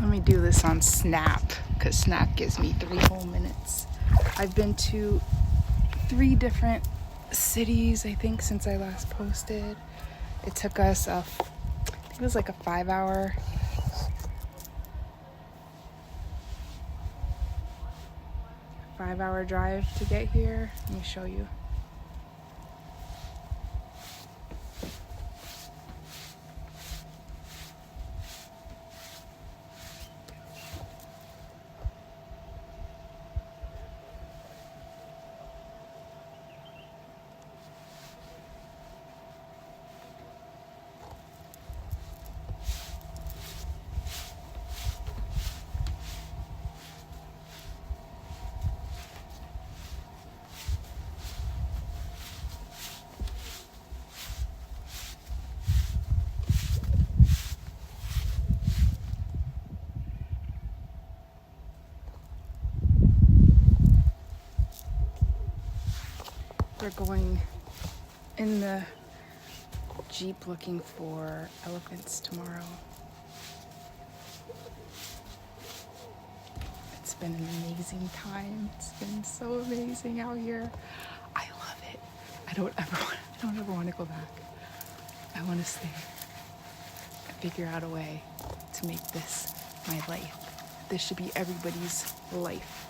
Let me do this on Snap, because Snap gives me 3 whole minutes. I've been to 3 different cities, I think, since I last posted. It took us I think it was like a 5-hour drive to get here. Let me show you. We're going in the Jeep looking for elephants tomorrow. It's been an amazing time. It's been so amazing out here. I love it. I don't ever want to go back. I want to stay and figure out a way to make this my life. This should be everybody's life.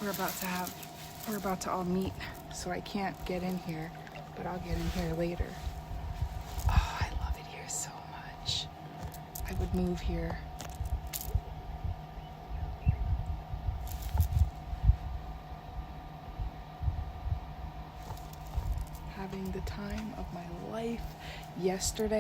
We're about to all meet, so I can't get in here, but I'll get in here later. Oh, I love it here so much. I would move here. Having the time of my life. Yesterday